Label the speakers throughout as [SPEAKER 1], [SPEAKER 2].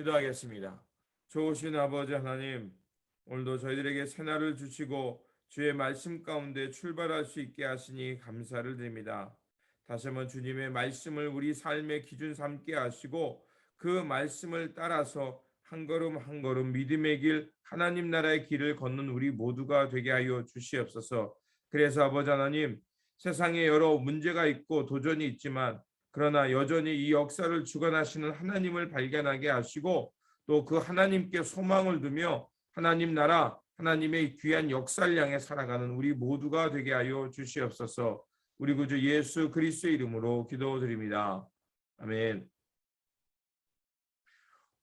[SPEAKER 1] 기도하겠습니다. 좋으신 아버지 하나님, 오늘도 저희들에게 새날을 주시고 주의 말씀 가운데 출발할 수 있게 하시니 감사를 드립니다. 다시 한번 주님의 말씀을 우리 삶의 기준 삼게 하시고 그 말씀을 따라서 한 걸음 한 걸음 믿음의 길, 하나님 나라의 길을 걷는 우리 모두가 되게 하여 주시옵소서. 그래서 아버지 하나님, 세상에 여러 문제가 있고 도전이 있지만 그러나 여전히 이 역사를 주관하시는 하나님을 발견하게 하시고 또 그 하나님께 소망을 두며 하나님 나라, 하나님의 귀한 역사를 향해 살아가는 우리 모두가 되게 하여 주시옵소서. 우리 구주 예수 그리스도의 이름으로 기도드립니다. 아멘.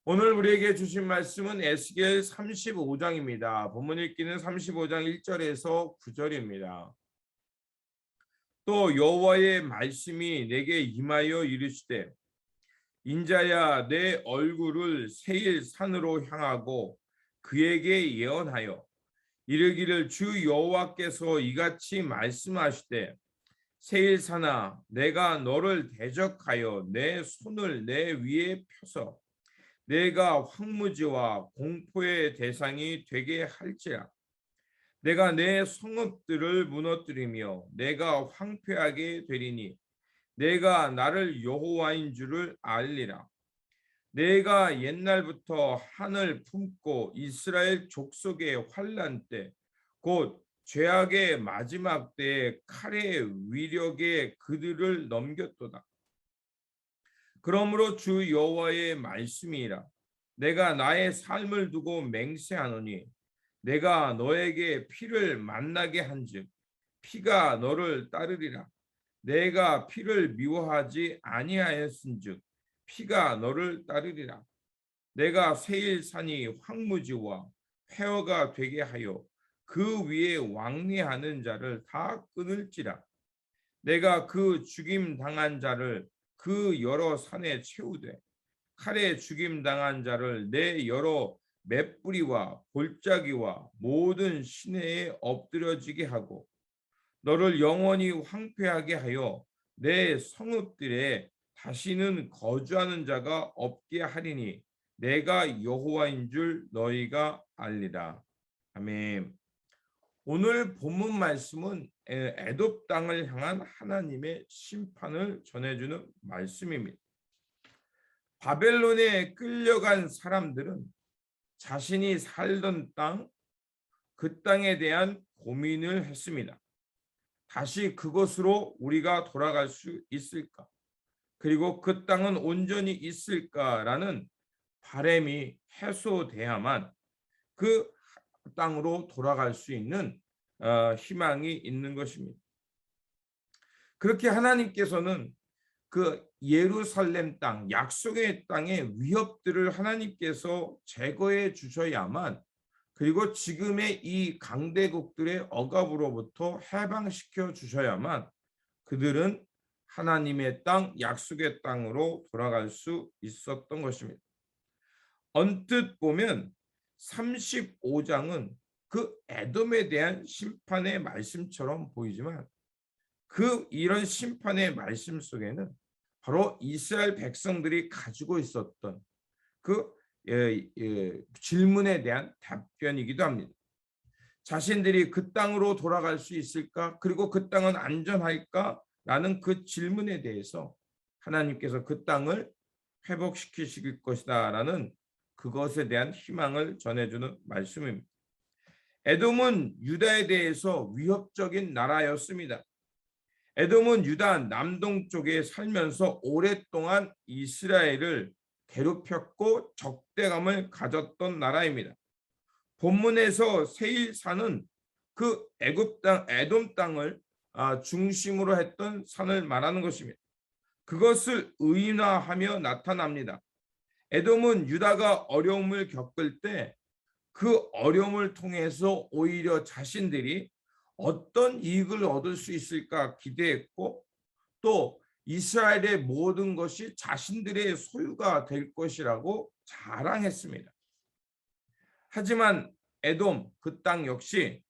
[SPEAKER 1] 오늘 우리에게 주신 말씀은 에스겔 35장입니다. 본문 읽기는 35장 1절에서 9절입니다. 또 여호와의 말씀이 내게 임하여 이르시되 인자야 내 얼굴을 세일 산으로 향하고 그에게 예언하여 이르기를 주 여호와께서 이같이 말씀하시되 세일 산아 내가 너를 대적하여 내 손을 내 위에 펴서 내가 황무지와 공포의 대상이 되게 할지라. 내가 내 성읍들을 무너뜨리며 내가 황폐하게 되리니 내가 나를 여호와인 줄을 알리라. 내가 옛날부터 하늘 품고 이스라엘 족속의 환난 때 곧 죄악의 마지막 때에 칼의 위력에 그들을 넘겼도다. 그러므로 주 여호와의 말씀이라. 내가 나의 삶을 두고 맹세하노니 내가 너에게 피를 만나게 한즉 피가 너를 따르리라. 내가 피를 미워하지 아니하였은즉 피가 너를 따르리라. 내가 세일 산이 황무지와 폐허가 되게 하여 그 위에 왕래하는 자를 다 끊을지라. 내가 그 죽임 당한 자를 그 여러 산에 채우되 칼에 죽임 당한 자를 내 여러 맷뿌리와 골짜기와 모든 시내에 엎드려지게 하고 너를 영원히 황폐하게 하여 내 성읍들에 다시는 거주하는 자가 없게 하리니 내가 여호와인 줄 너희가 알리라. 아멘. 오늘 본문 말씀은 에돔 땅을 향한 하나님의 심판을 전해주는 말씀입니다. 바벨론에 끌려간 사람들은 자신이 살던 땅, 그 땅에 대한 고민을 했습니다. 다시 그곳으로 우리가 돌아갈 수 있을까? 그리고 그 땅은 온전히 있을까라는 바람이 해소돼야만 그 땅으로 돌아갈 수 있는 희망이 있는 것입니다. 그렇게 하나님께서는 그 예루살렘 땅, 약속의 땅의 위협들을 하나님께서 제거해 주셔야만 그리고 지금의 이 강대국들의 억압으로부터 해방시켜 주셔야만 그들은 하나님의 땅, 약속의 땅으로 돌아갈 수 있었던 것입니다. 언뜻 보면 35장은 그 에돔에 대한 심판의 말씀처럼 보이지만 그 이런 심판의 말씀 속에는 바로 이스라엘 백성들이 가지고 있었던 그 질문에 대한 답변이기도 합니다. 자신들이 그 땅으로 돌아갈 수 있을까? 그리고 그 땅은 안전할까? 라는 그 질문에 대해서 하나님께서 그 땅을 회복시키실 것이다 라는 그것에 대한 희망을 전해주는 말씀입니다. 에돔은 유다에 대해서 위협적인 나라였습니다. 에돔은 유다 남동쪽에 살면서 오랫동안 이스라엘을 괴롭혔고 적대감을 가졌던 나라입니다. 본문에서 세일산은 그 애굽 땅, 에돔 땅을 중심으로 했던 산을 말하는 것입니다. 그것을 의인화하며 나타납니다. 에돔은 유다가 어려움을 겪을 때 그 어려움을 통해서 오히려 자신들이 어떤 이익을 얻을 수 있을까 기대했고 또 이스라엘의 모든 것이 자신들의 소유가 될 것이라고 자랑했습니다. 하지만 에돔 그 땅 역시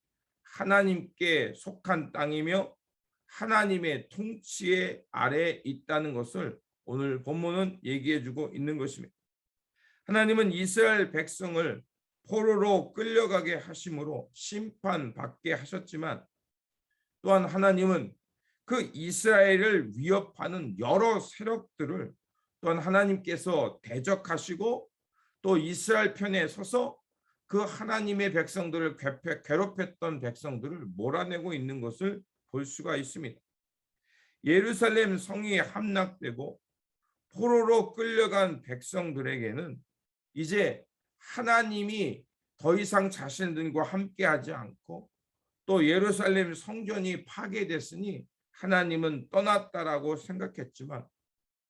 [SPEAKER 1] 하나님께 속한 땅이며 하나님의 통치 아래에 있다는 것을 오늘 본문은 얘기해주고 있는 것입니다. 하나님은 이스라엘 백성을 포로로 끌려가게 하심으로 심판받게 하셨지만, 또한 하나님은 그 이스라엘을 위협하는 여러 세력들을 또한 하나님께서 대적하시고 또 이스라엘 편에 서서 그 하나님의 백성들을 괴롭혔던 백성들을 몰아내고 있는 것을 볼 수가 있습니다. 예루살렘 성이 함락되고 포로로 끌려간 백성들에게는 이제 하나님이 더 이상 자신들과 함께하지 않고 또 예루살렘 성전이 파괴됐으니 하나님은 떠났다라고 생각했지만,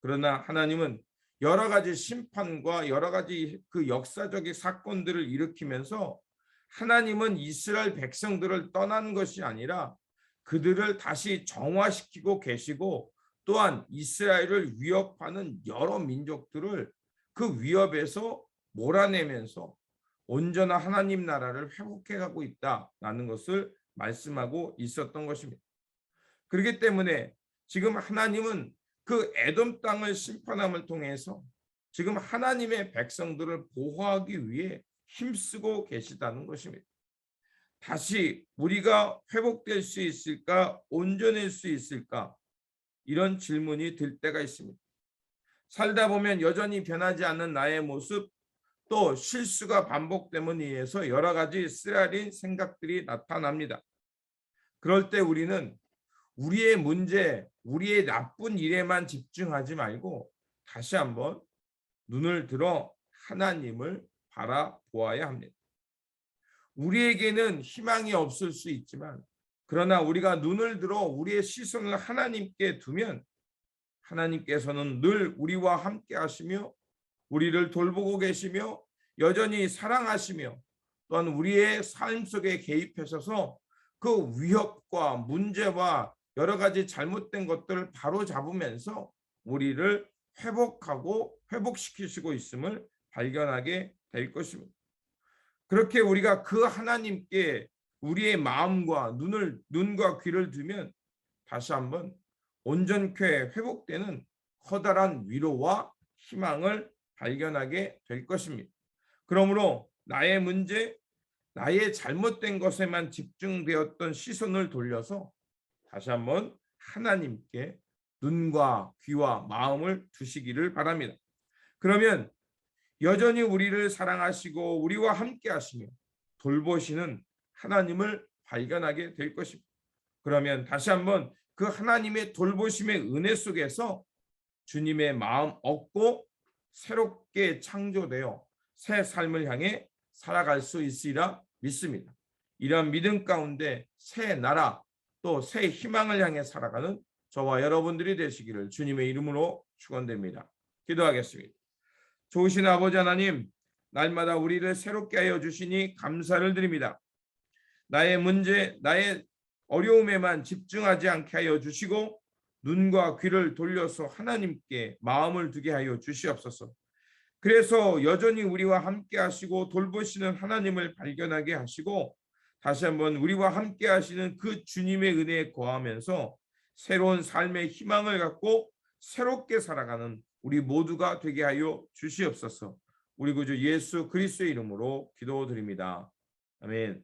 [SPEAKER 1] 그러나 하나님은 여러 가지 심판과 여러 가지 그 역사적인 사건들을 일으키면서 하나님은 이스라엘 백성들을 떠난 것이 아니라 그들을 다시 정화시키고 계시고, 또한 이스라엘을 위협하는 여러 민족들을 그 위협에서 몰아내면서 온전한 하나님 나라를 회복해 가고 있다라는 것을 말씀하고 있었던 것입니다. 그렇기 때문에 지금 하나님은 그 에돔 땅을 심판함을 통해서 지금 하나님의 백성들을 보호하기 위해 힘쓰고 계시다는 것입니다. 다시 우리가 회복될 수 있을까, 온전할 수 있을까, 이런 질문이 들 때가 있습니다. 살다 보면 여전히 변하지 않는 나의 모습, 또 실수가 반복됨에 의해서 여러 가지 쓰라린 생각들이 나타납니다. 그럴 때 우리는 우리의 문제, 우리의 나쁜 일에만 집중하지 말고 다시 한번 눈을 들어 하나님을 바라보아야 합니다. 우리에게는 희망이 없을 수 있지만, 그러나 우리가 눈을 들어 우리의 시선을 하나님께 두면 하나님께서는 늘 우리와 함께 하시며 우리를 돌보고 계시며 여전히 사랑하시며 또한 우리의 삶 속에 개입하셔서 그 위협과 문제와 여러 가지 잘못된 것들을 바로 잡으면서 우리를 회복하고 회복시키시고 있음을 발견하게 될 것입니다. 그렇게 우리가 그 하나님께 우리의 마음과 눈과 귀를 두면 다시 한번 온전케 회복되는 커다란 위로와 희망을 발견하게 될 것입니다. 그러므로 나의 문제, 나의 잘못된 것에만 집중되었던 시선을 돌려서 다시 한번 하나님께 눈과 귀와 마음을 두시기를 바랍니다. 그러면 여전히 우리를 사랑하시고 우리와 함께 하시며 돌보시는 하나님을 발견하게 될 것입니다. 그러면 다시 한번 그 하나님의 돌보심의 은혜 속에서 주님의 마음 얻고 새롭게 창조되어 새 삶을 향해 살아갈 수 있으리라 믿습니다. 이러한 믿음 가운데 새 나라 또 새 희망을 향해 살아가는 저와 여러분들이 되시기를 주님의 이름으로 축원됩니다. 기도하겠습니다. 좋으신 아버지 하나님, 날마다 우리를 새롭게 하여 주시니 감사를 드립니다. 나의 문제, 나의 어려움에만 집중하지 않게 하여 주시고 눈과 귀를 돌려서 하나님께 마음을 두게 하여 주시옵소서. 그래서 여전히 우리와 함께 하시고 돌보시는 하나님을 발견하게 하시고 다시 한번 우리와 함께 하시는 그 주님의 은혜에 거하면서 새로운 삶의 희망을 갖고 새롭게 살아가는 우리 모두가 되게 하여 주시옵소서. 우리 구주 예수 그리스도의 이름으로 기도드립니다. 아멘.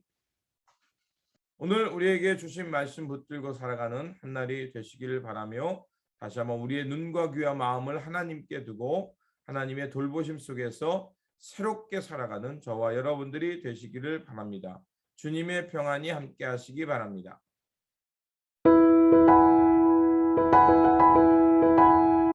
[SPEAKER 1] 오늘 우리에게 주신 말씀 붙들고 살아가는 한 날이 되시기를 바라며 다시 한번 우리의 눈과 귀와 마음을 하나님께 두고 하나님의 돌보심 속에서 새롭게 살아가는 저와 여러분들이 되시기를 바랍니다. 주님의 평안이 함께 하시기 바랍니다.